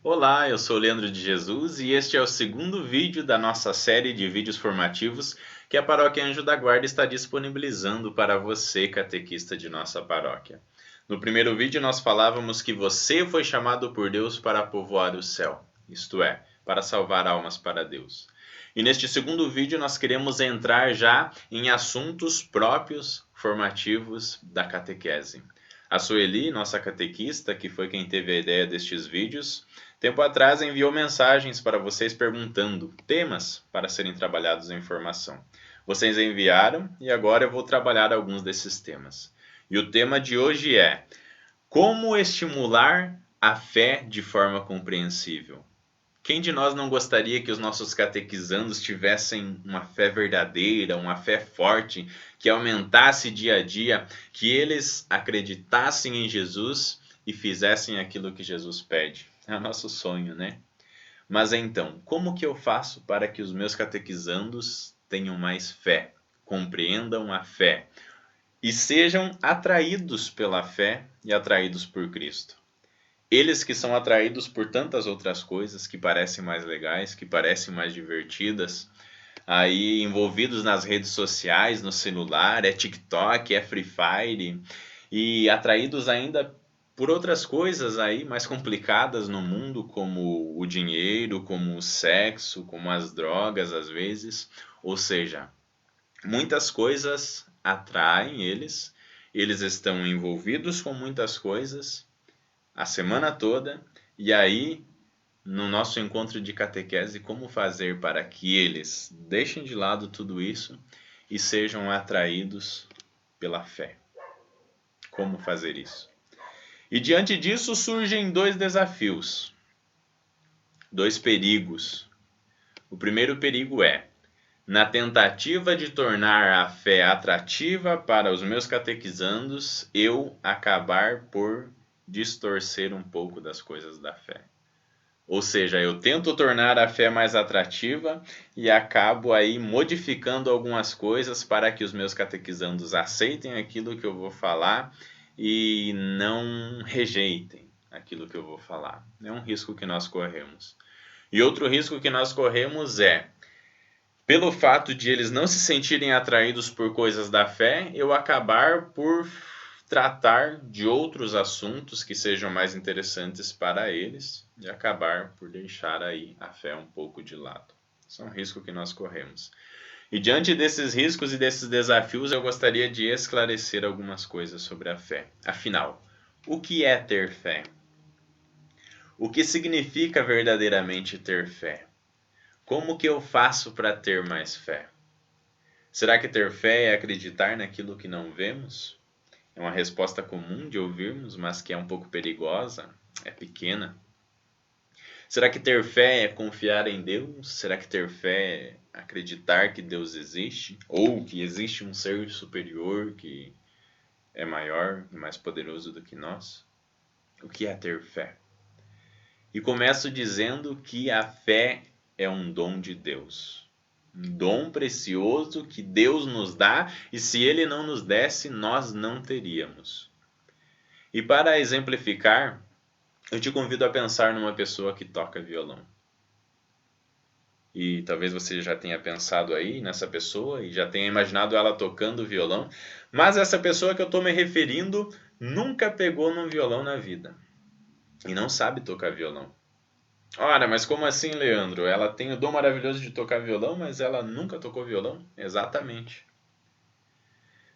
Olá, eu sou o Leandro de Jesus e este é o segundo vídeo da nossa série de vídeos formativos que a Paróquia Anjo da Guarda está disponibilizando para você, catequista de nossa paróquia. No primeiro vídeo nós falávamos que você foi chamado por Deus para povoar o céu, isto é, para salvar almas para Deus. E neste segundo vídeo nós queremos entrar já em assuntos próprios formativos da catequese. A Sueli, nossa catequista, que foi quem teve a ideia destes vídeos, tempo atrás enviou mensagens para vocês perguntando temas para serem trabalhados em formação. Vocês enviaram e agora eu vou trabalhar alguns desses temas. E o tema de hoje é: como estimular a fé de forma compreensível? Quem de nós não gostaria que os nossos catequizandos tivessem uma fé verdadeira, uma fé forte, que aumentasse dia a dia, que eles acreditassem em Jesus e fizessem aquilo que Jesus pede? É o nosso sonho, né? Mas então, como que eu faço para que os meus catequizandos tenham mais fé, compreendam a fé e sejam atraídos pela fé e atraídos por Cristo? Eles que são atraídos por tantas outras coisas que parecem mais legais, que parecem mais divertidas, aí envolvidos nas redes sociais, no celular, é TikTok, é Free Fire, e atraídos ainda por outras coisas aí mais complicadas no mundo, como o dinheiro, como o sexo, como as drogas às vezes. Ou seja, muitas coisas atraem eles, eles estão envolvidos com muitas coisas a semana toda, e aí, no nosso encontro de catequese, como fazer para que eles deixem de lado tudo isso e sejam atraídos pela fé? Como fazer isso? E diante disso surgem dois desafios, dois perigos. O primeiro perigo é, na tentativa de tornar a fé atrativa para os meus catequizandos, eu acabar por distorcer um pouco das coisas da fé. Ou seja, eu tento tornar a fé mais atrativa e acabo aí modificando algumas coisas para que os meus catequizandos aceitem aquilo que eu vou falar e não rejeitem aquilo que eu vou falar. É um risco que nós corremos. E outro risco que nós corremos é, pelo fato de eles não se sentirem atraídos por coisas da fé, eu acabar por tratar de outros assuntos que sejam mais interessantes para eles e acabar por deixar aí a fé um pouco de lado. Isso é um risco que nós corremos. E diante desses riscos e desses desafios, eu gostaria de esclarecer algumas coisas sobre a fé. Afinal, o que é ter fé? O que significa verdadeiramente ter fé? Como que eu faço para ter mais fé? Será que ter fé é acreditar naquilo que não vemos? É uma resposta comum de ouvirmos, mas que é um pouco perigosa, é pequena. Será que ter fé é confiar em Deus? Será que ter fé é acreditar que Deus existe? Ou que existe um ser superior que é maior e mais poderoso do que nós? O que é ter fé? E começo dizendo que a fé é um dom de Deus. Um dom precioso que Deus nos dá e se Ele não nos desse, nós não teríamos. E para exemplificar, eu te convido a pensar numa pessoa que toca violão. E talvez você já tenha pensado aí nessa pessoa e já tenha imaginado ela tocando violão, mas essa pessoa que eu estou me referindo nunca pegou num violão na vida e não sabe tocar violão. Ora, mas como assim, Leandro? Ela tem o dom maravilhoso de tocar violão, mas ela nunca tocou violão? Exatamente.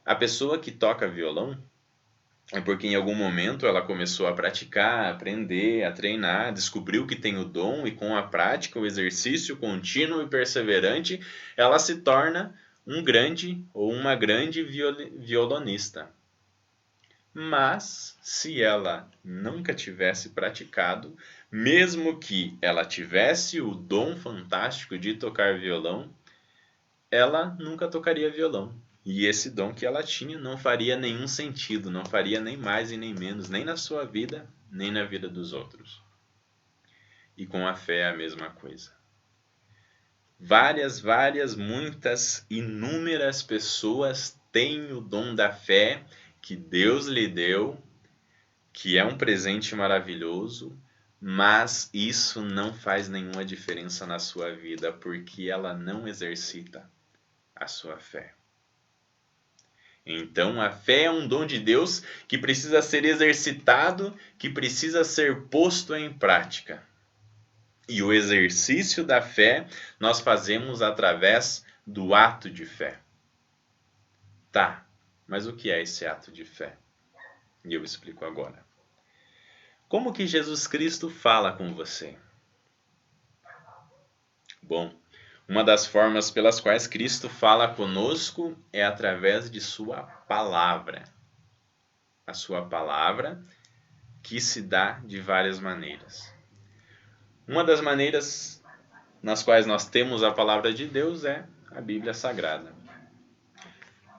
A pessoa que toca violão é porque em algum momento ela começou a praticar, a aprender, a treinar, descobriu que tem o dom e com a prática, o exercício contínuo e perseverante, ela se torna um grande ou uma grande violonista. Mas, se ela nunca tivesse praticado, mesmo que ela tivesse o dom fantástico de tocar violão, ela nunca tocaria violão. E esse dom que ela tinha não faria nenhum sentido, não faria nem mais e nem menos, nem na sua vida, nem na vida dos outros. E com a fé é a mesma coisa. Muitas, inúmeras pessoas têm o dom da fé que Deus lhe deu, que é um presente maravilhoso, mas isso não faz nenhuma diferença na sua vida, porque ela não exercita a sua fé. Então, a fé é um dom de Deus que precisa ser exercitado, que precisa ser posto em prática. E o exercício da fé nós fazemos através do ato de fé. Tá, mas o que é esse ato de fé? E eu explico agora. Como que Jesus Cristo fala com você? Bom, uma das formas pelas quais Cristo fala conosco é através de sua palavra. A sua palavra que se dá de várias maneiras. Uma das maneiras nas quais nós temos a palavra de Deus é a Bíblia Sagrada.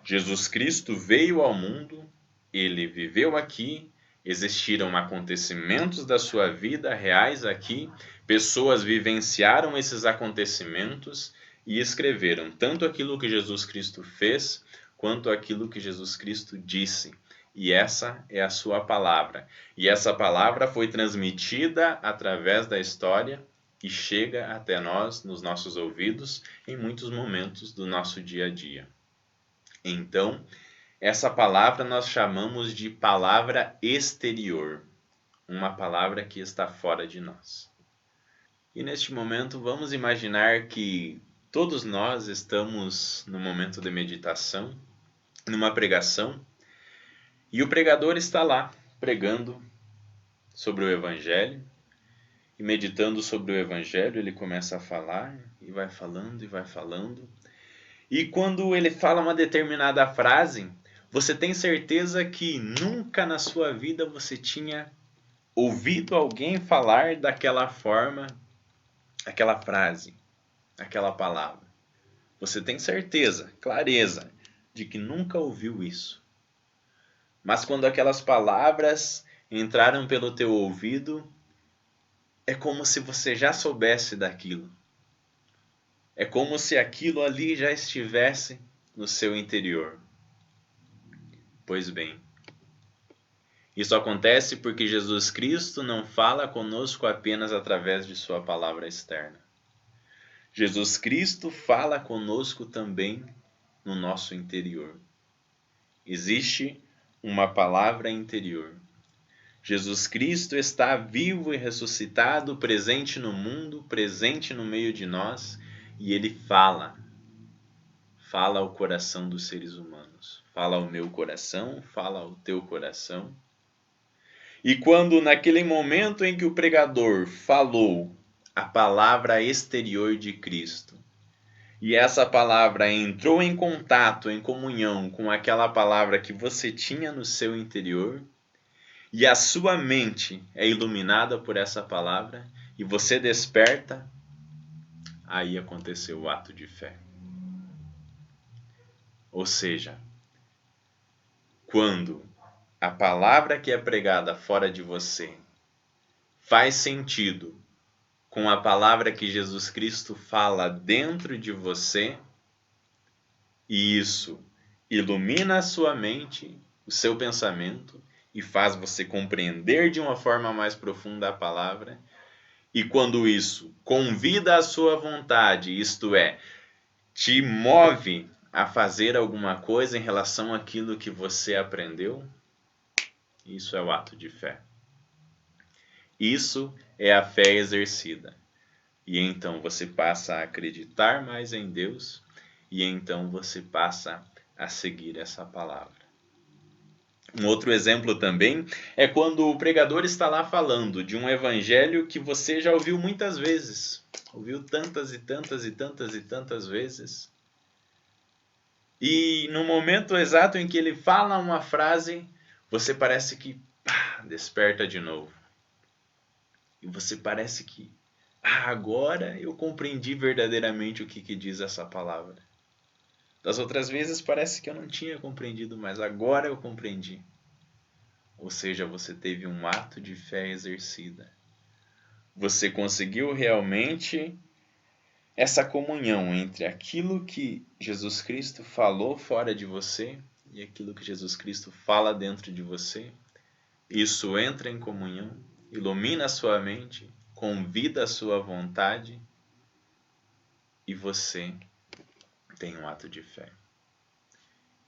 Jesus Cristo veio ao mundo, ele viveu aqui, existiram acontecimentos da sua vida reais aqui, pessoas vivenciaram esses acontecimentos e escreveram tanto aquilo que Jesus Cristo fez, quanto aquilo que Jesus Cristo disse. E essa é a sua palavra. E essa palavra foi transmitida através da história e chega até nós, nos nossos ouvidos, em muitos momentos do nosso dia a dia. Então, essa palavra nós chamamos de palavra exterior, uma palavra que está fora de nós. E neste momento vamos imaginar que todos nós estamos no momento de meditação, numa pregação, e o pregador está lá pregando sobre o Evangelho, e meditando sobre o Evangelho, ele começa a falar, e vai falando, e vai falando. E quando ele fala uma determinada frase, você tem certeza que nunca na sua vida você tinha ouvido alguém falar daquela forma, aquela frase, aquela palavra. Você tem certeza, clareza, de que nunca ouviu isso. Mas quando aquelas palavras entraram pelo teu ouvido, é como se você já soubesse daquilo. É como se aquilo ali já estivesse no seu interior. Pois bem, isso acontece porque Jesus Cristo não fala conosco apenas através de sua palavra externa. Jesus Cristo fala conosco também no nosso interior. Existe uma palavra interior. Jesus Cristo está vivo e ressuscitado, presente no mundo, presente no meio de nós, e ele fala ao coração dos seres humanos. Fala ao meu coração, fala ao teu coração. E quando naquele momento em que o pregador falou a palavra exterior de Cristo, e essa palavra entrou em contato, em comunhão com aquela palavra que você tinha no seu interior, e a sua mente é iluminada por essa palavra, e você desperta, aí aconteceu o ato de fé. Ou seja, quando a palavra que é pregada fora de você faz sentido com a palavra que Jesus Cristo fala dentro de você, e isso ilumina a sua mente, o seu pensamento, e faz você compreender de uma forma mais profunda a palavra, e quando isso convida a sua vontade, isto é, te move a fazer alguma coisa em relação àquilo que você aprendeu, isso é o ato de fé. Isso é a fé exercida. E então você passa a acreditar mais em Deus, e então você passa a seguir essa palavra. Um outro exemplo também é quando o pregador está lá falando de um evangelho que você já ouviu muitas vezes. Ouviu tantas e tantas e tantas e tantas vezes. E no momento exato em que ele fala uma frase, você parece que desperta de novo. E você parece que agora eu compreendi verdadeiramente o que diz essa palavra. Das outras vezes parece que eu não tinha compreendido, mas agora eu compreendi. Ou seja, você teve um ato de fé exercida. Você conseguiu realmente essa comunhão entre aquilo que Jesus Cristo falou fora de você e aquilo que Jesus Cristo fala dentro de você. Isso entra em comunhão ilumina a sua mente, convida a sua vontade e você tem um ato de fé.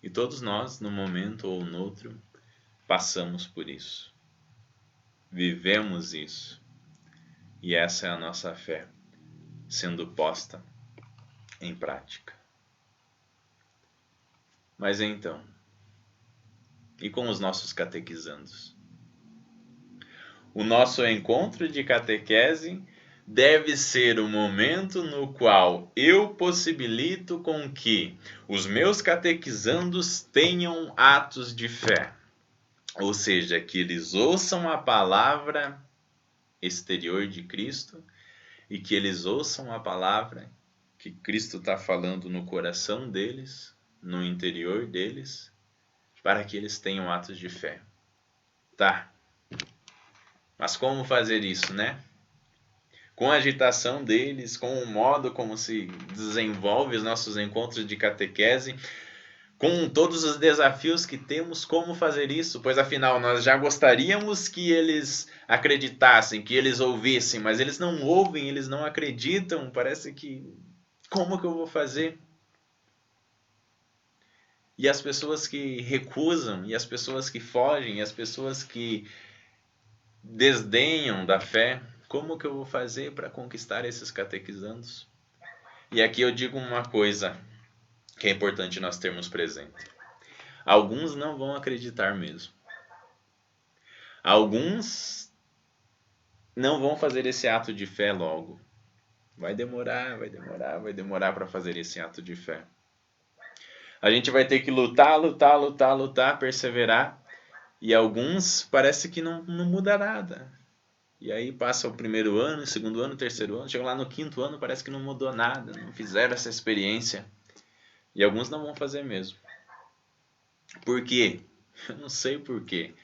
E todos nós, num momento ou noutro, passamos por isso. Vivemos isso. E essa é a nossa fé, sendo posta em prática. Mas então, e com os nossos catequizandos? O nosso encontro de catequese deve ser o momento no qual eu possibilito com que os meus catequizandos tenham atos de fé. Ou seja, que eles ouçam a palavra exterior de Cristo e que eles ouçam a palavra que Cristo está falando no coração deles, no interior deles, para que eles tenham atos de fé. Tá. Mas como fazer isso, né? Com a agitação deles, com o modo como se desenvolve os nossos encontros de catequese, com todos os desafios que temos, como fazer isso? Pois afinal, nós já gostaríamos que eles acreditassem, que eles ouvissem, mas eles não ouvem, eles não acreditam. Parece que, como que eu vou fazer? E as pessoas que recusam, e as pessoas que fogem, e as pessoas que desdenham da fé, como que eu vou fazer para conquistar esses catequizandos? E aqui eu digo uma coisa que é importante nós termos presente. Alguns não vão acreditar mesmo. Alguns não vão fazer esse ato de fé logo. Vai demorar para fazer esse ato de fé. A gente vai ter que lutar, perseverar. E alguns parece que não muda nada. E aí passa o primeiro ano, o segundo ano, o terceiro ano, chega lá no quinto ano, parece que não mudou nada, não fizeram essa experiência. E alguns não vão fazer mesmo. Por quê? Eu não sei por quê.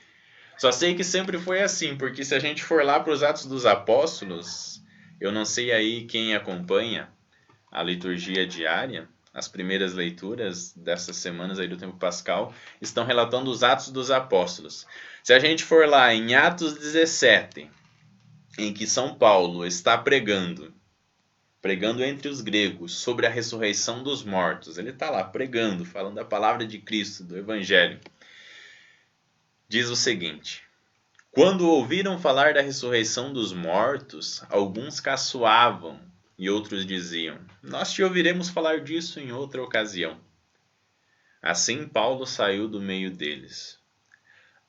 Só sei que sempre foi assim, porque se a gente for lá para os Atos dos Apóstolos, eu não sei aí quem acompanha a liturgia diária, as primeiras leituras dessas semanas aí do tempo pascal, estão relatando os Atos dos Apóstolos. Se a gente for lá em Atos 17, em que São Paulo está pregando entre os gregos sobre a ressurreição dos mortos, ele está lá pregando, falando da palavra de Cristo, do Evangelho, diz o seguinte: quando ouviram falar da ressurreição dos mortos, alguns caçoavam e outros diziam: nós te ouviremos falar disso em outra ocasião. Assim Paulo saiu do meio deles.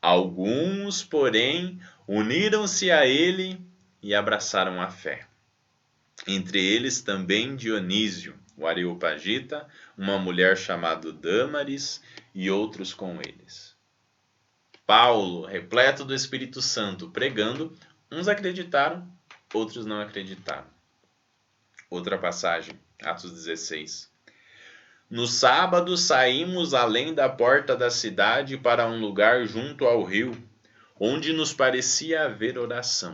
Alguns, porém, uniram-se a ele e abraçaram a fé. Entre eles também Dionísio, o Areopagita, uma mulher chamada Dâmaris e outros com eles. Paulo, repleto do Espírito Santo, pregando, uns acreditaram, outros não acreditaram. Outra passagem, Atos 16. No sábado saímos além da porta da cidade para um lugar junto ao rio, onde nos parecia haver oração.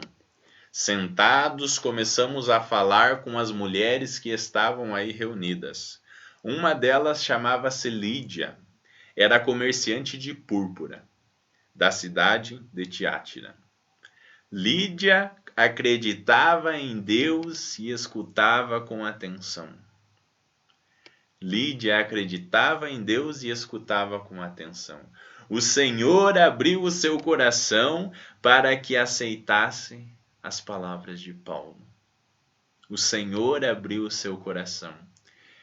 Sentados, começamos a falar com as mulheres que estavam aí reunidas. Uma delas chamava-se Lídia, era comerciante de púrpura, da cidade de Tiátira. Lídia acreditava em Deus e escutava com atenção. Lídia acreditava em Deus e escutava com atenção. O Senhor abriu o seu coração para que aceitasse as palavras de Paulo. O Senhor abriu o seu coração.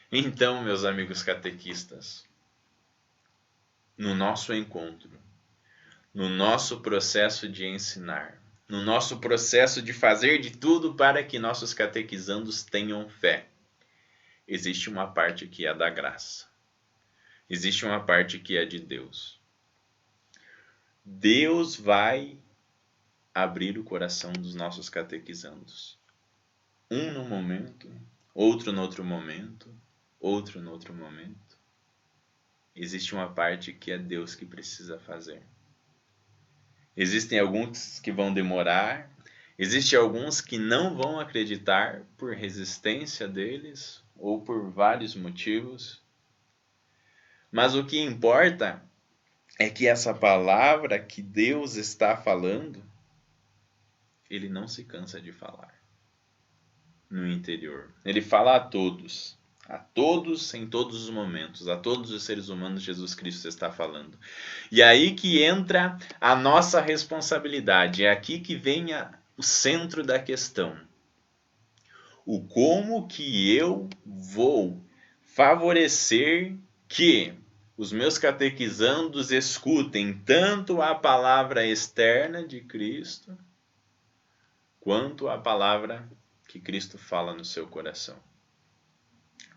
Então, meus amigos catequistas, no nosso encontro, no nosso processo de ensinar, no nosso processo de fazer de tudo para que nossos catequizandos tenham fé, existe uma parte que é da graça. Existe uma parte que é de Deus. Deus vai abrir o coração dos nossos catequizandos. Um no momento, outro no outro momento, outro no outro momento. Existe uma parte que é Deus que precisa fazer. Existem alguns que vão demorar, existem alguns que não vão acreditar por resistência deles ou por vários motivos. Mas o que importa é que essa palavra que Deus está falando, ele não se cansa de falar no interior. Ele fala a todos, em todos os momentos, a todos os seres humanos Jesus Cristo está falando. E aí que entra a nossa responsabilidade, é aqui que vem o centro da questão. O como que eu vou favorecer que os meus catequizandos escutem tanto a palavra externa de Cristo, quanto a palavra que Cristo fala no seu coração.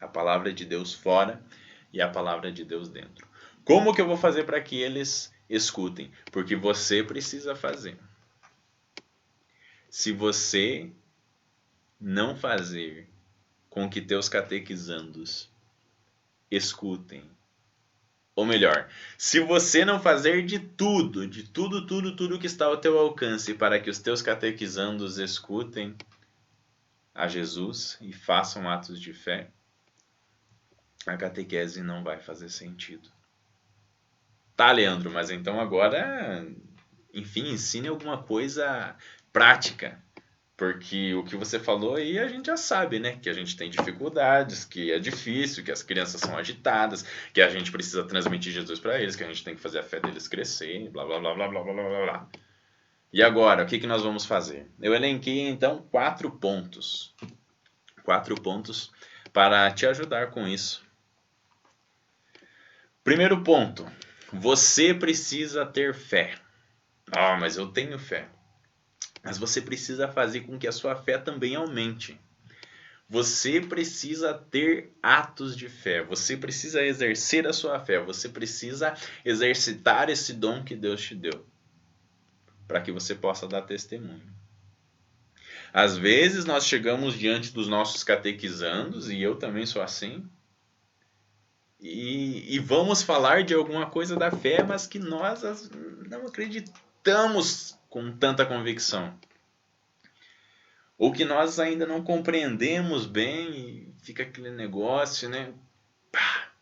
A palavra de Deus fora e a palavra de Deus dentro. Como que eu vou fazer para que eles escutem? Porque você precisa fazer. Se você não fazer com que teus catequizandos escutem, ou melhor, se você não fazer de tudo que está ao teu alcance para que os teus catequizandos escutem a Jesus e façam atos de fé, a catequese não vai fazer sentido. Tá, Leandro, mas então agora, enfim, ensine alguma coisa prática. Porque o que você falou aí a gente já sabe, né? Que a gente tem dificuldades, que é difícil, que as crianças são agitadas, que a gente precisa transmitir Jesus para eles, que a gente tem que fazer a fé deles crescer, blá blá blá blá blá blá blá blá. E agora, o que nós vamos fazer? Eu elenquei então 4 pontos. 4 pontos para te ajudar com isso. Primeiro ponto, você precisa ter fé. Ah, mas eu tenho fé. Mas você precisa fazer com que a sua fé também aumente. Você precisa ter atos de fé. Você precisa exercer a sua fé. Você precisa exercitar esse dom que Deus te deu. Para que você possa dar testemunho. Às vezes nós chegamos diante dos nossos catequizandos, e eu também sou assim, e vamos falar de alguma coisa da fé, mas que nós não acreditamos com tanta convicção. Ou que nós ainda não compreendemos bem e fica aquele negócio, né? Pá!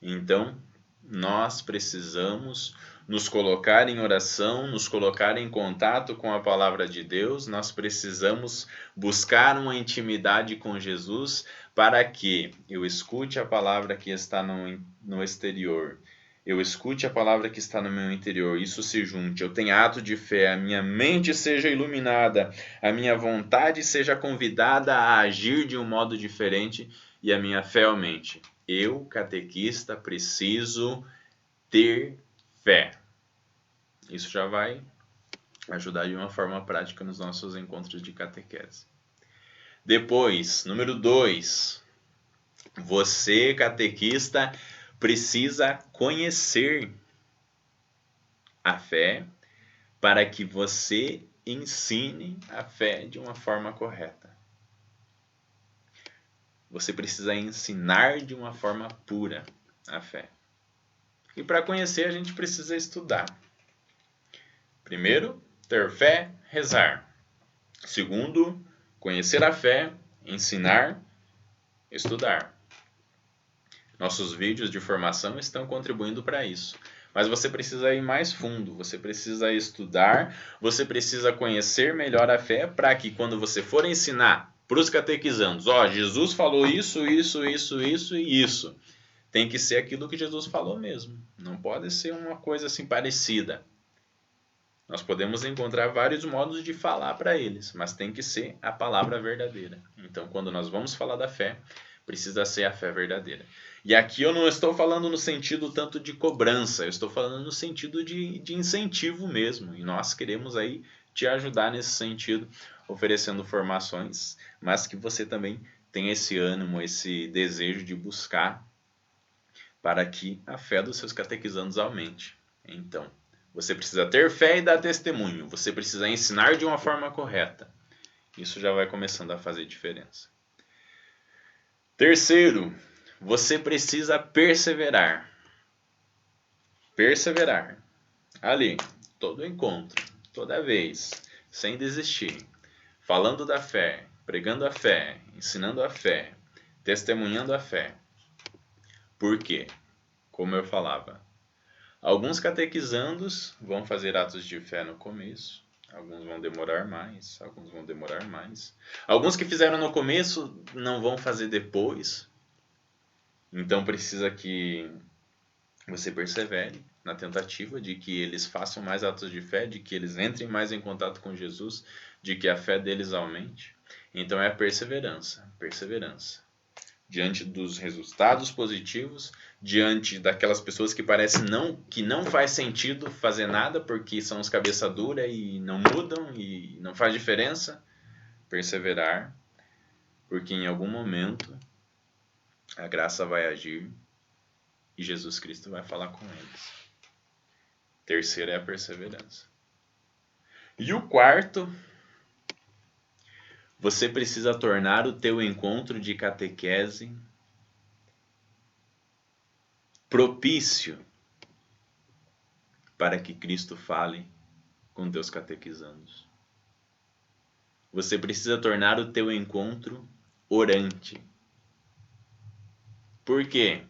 Então, nós precisamos nos colocar em oração, nos colocar em contato com a palavra de Deus, nós precisamos buscar uma intimidade com Jesus para que eu escute a palavra que está no exterior, eu escute a palavra que está no meu interior, isso se junte, eu tenha ato de fé, a minha mente seja iluminada, a minha vontade seja convidada a agir de um modo diferente e a minha fé aumente. Eu, catequista, preciso ter fé. Isso já vai ajudar de uma forma prática nos nossos encontros de catequese. Depois, número 2, você, catequista, precisa conhecer a fé para que você ensine a fé de uma forma correta. Você precisa ensinar de uma forma pura a fé. E para conhecer a gente precisa estudar. Primeiro, ter fé, rezar. Segundo, conhecer a fé, ensinar, estudar. Nossos vídeos de formação estão contribuindo para isso. Mas você precisa ir mais fundo, você precisa estudar, você precisa conhecer melhor a fé para que quando você for ensinar para os catequizandos, Jesus falou isso, isso, isso, isso e isso. Tem que ser aquilo que Jesus falou mesmo. Não pode ser uma coisa assim parecida. Nós podemos encontrar vários modos de falar para eles, mas tem que ser a palavra verdadeira. Então, quando nós vamos falar da fé, precisa ser a fé verdadeira. E aqui eu não estou falando no sentido tanto de cobrança, eu estou falando no sentido de incentivo mesmo. E nós queremos aí te ajudar nesse sentido, oferecendo formações, mas que você também tenha esse ânimo, esse desejo de buscar para que a fé dos seus catequizandos aumente. Então, você precisa ter fé e dar testemunho. Você precisa ensinar de uma forma correta. Isso já vai começando a fazer diferença. Terceiro, você precisa perseverar. Perseverar. Ali, todo encontro, toda vez, sem desistir. Falando da fé, pregando a fé, ensinando a fé, testemunhando a fé. Por quê? Como eu falava, alguns catequizandos vão fazer atos de fé no começo, alguns vão demorar mais, alguns vão demorar mais. Alguns que fizeram no começo não vão fazer depois. Então precisa que você persevere na tentativa de que eles façam mais atos de fé, de que eles entrem mais em contato com Jesus, de que a fé deles aumente. Então é a perseverança, perseverança. Diante dos resultados positivos, diante daquelas pessoas que parece que não faz sentido fazer nada porque são os cabeça dura e não mudam e não faz diferença, perseverar, porque em algum momento a graça vai agir e Jesus Cristo vai falar com eles. Terceiro é a perseverança. E o quarto, você precisa tornar o teu encontro de catequese propício para que Cristo fale com teus catequizandos. Você precisa tornar o teu encontro orante. Por quê?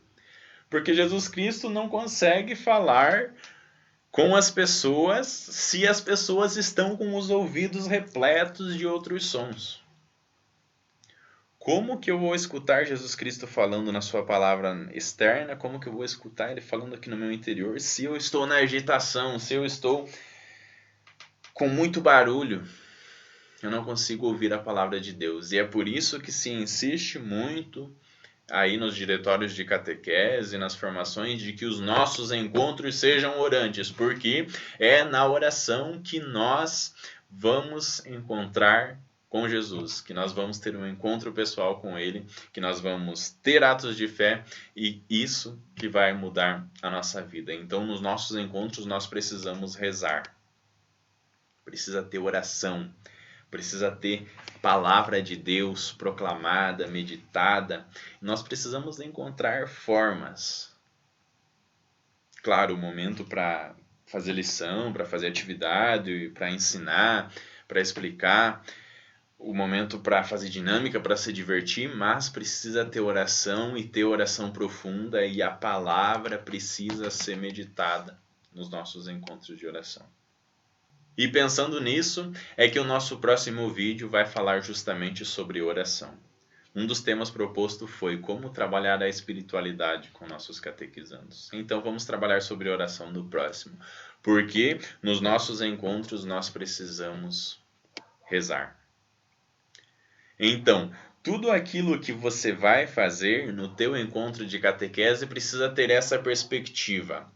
Porque Jesus Cristo não consegue falar com as pessoas se as pessoas estão com os ouvidos repletos de outros sons. Como que eu vou escutar Jesus Cristo falando na sua palavra externa? Como que eu vou escutar ele falando aqui no meu interior se eu estou na agitação, se eu estou com muito barulho? Eu não consigo ouvir a palavra de Deus. E é por isso que se insiste muito aí nos diretórios de catequese, nas formações, de que os nossos encontros sejam orantes, porque é na oração que nós vamos encontrar com Jesus, que nós vamos ter um encontro pessoal com Ele, que nós vamos ter atos de fé e isso que vai mudar a nossa vida. Então, nos nossos encontros, nós precisamos rezar, precisa ter oração, precisa ter palavra de Deus proclamada, meditada. Nós precisamos encontrar formas. Claro, o momento para fazer lição, para fazer atividade, para ensinar, para explicar, o momento para fazer dinâmica, para se divertir, mas precisa ter oração e ter oração profunda e a palavra precisa ser meditada nos nossos encontros de oração. E pensando nisso, é que o nosso próximo vídeo vai falar justamente sobre oração. Um dos temas proposto foi como trabalhar a espiritualidade com nossos catequizandos. Então vamos trabalhar sobre oração no próximo, porque nos nossos encontros nós precisamos rezar. Então, tudo aquilo que você vai fazer no teu encontro de catequese precisa ter essa perspectiva.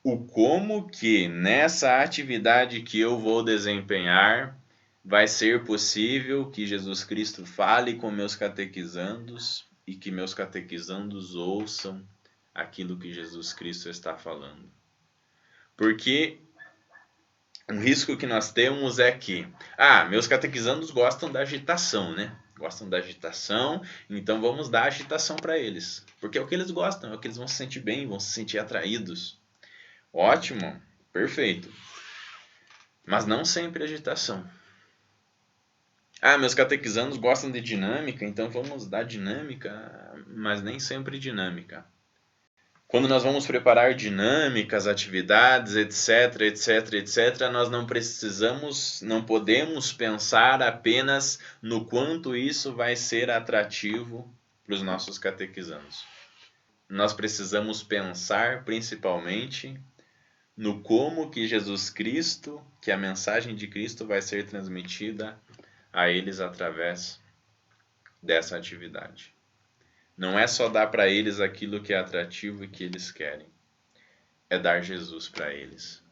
O como que nessa atividade que eu vou desempenhar vai ser possível que Jesus Cristo fale com meus catequizandos e que meus catequizandos ouçam aquilo que Jesus Cristo está falando. Porque um risco que nós temos é que, meus catequizandos gostam da agitação, né? Gostam da agitação, então vamos dar agitação para eles. Porque é o que eles gostam, é o que eles vão se sentir bem, vão se sentir atraídos. Ótimo, perfeito. Mas não sempre agitação. Meus catequizandos gostam de dinâmica, então vamos dar dinâmica, mas nem sempre dinâmica. Quando nós vamos preparar dinâmicas, atividades, etc, etc, etc, nós não podemos pensar apenas no quanto isso vai ser atrativo para os nossos catequizandos. Nós precisamos pensar principalmente no como que Jesus Cristo, que a mensagem de Cristo vai ser transmitida a eles através dessa atividade. Não é só dar para eles aquilo que é atrativo e que eles querem. É dar Jesus para eles.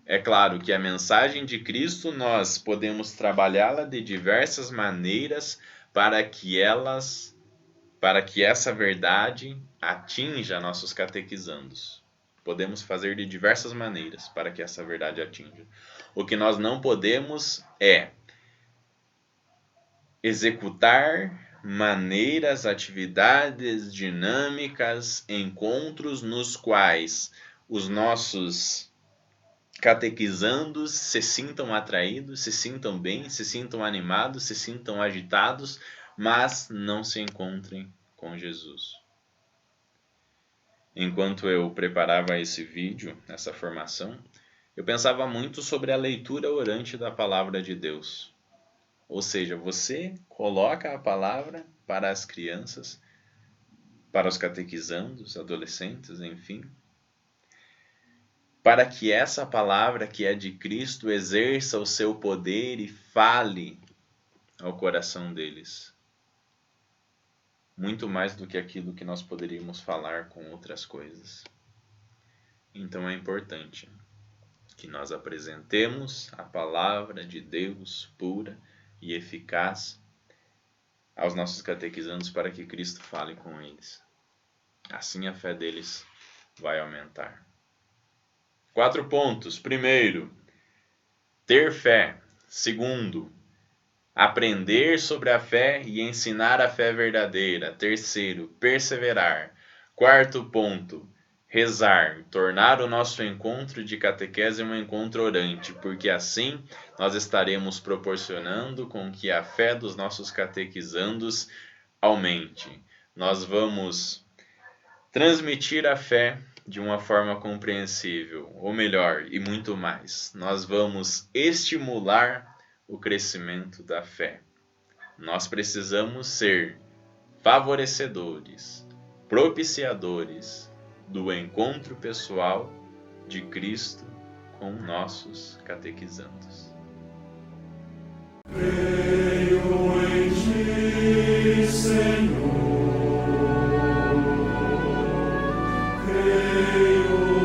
É claro que a mensagem de Cristo nós podemos trabalhá-la de diversas maneiras para que essa verdade atinja nossos catequizandos. Podemos fazer de diversas maneiras para que essa verdade atinja. O que nós não podemos é executar maneiras, atividades, dinâmicas, encontros nos quais os nossos catequizandos se sintam atraídos, se sintam bem, se sintam animados, se sintam agitados, mas não se encontrem com Jesus. Enquanto eu preparava esse vídeo, essa formação, eu pensava muito sobre a leitura orante da palavra de Deus. Ou seja, você coloca a palavra para as crianças, para os catequizandos, adolescentes, enfim, para que essa palavra que é de Cristo exerça o seu poder e fale ao coração deles. Muito mais do que aquilo que nós poderíamos falar com outras coisas. Então é importante que nós apresentemos a palavra de Deus pura e eficaz aos nossos catequizandos para que Cristo fale com eles. Assim a fé deles vai aumentar. 4 pontos. Primeiro, ter fé. Segundo, aprender sobre a fé e ensinar a fé verdadeira. Terceiro, perseverar. Quarto ponto, rezar, tornar o nosso encontro de catequese um encontro orante, porque assim nós estaremos proporcionando com que a fé dos nossos catequizandos aumente. Nós vamos transmitir a fé de uma forma compreensível, ou melhor, e muito mais. Nós vamos estimular o crescimento da fé. Nós precisamos ser favorecedores, propiciadores do encontro pessoal de Cristo com nossos catequizandos. Creio em ti, Senhor. Creio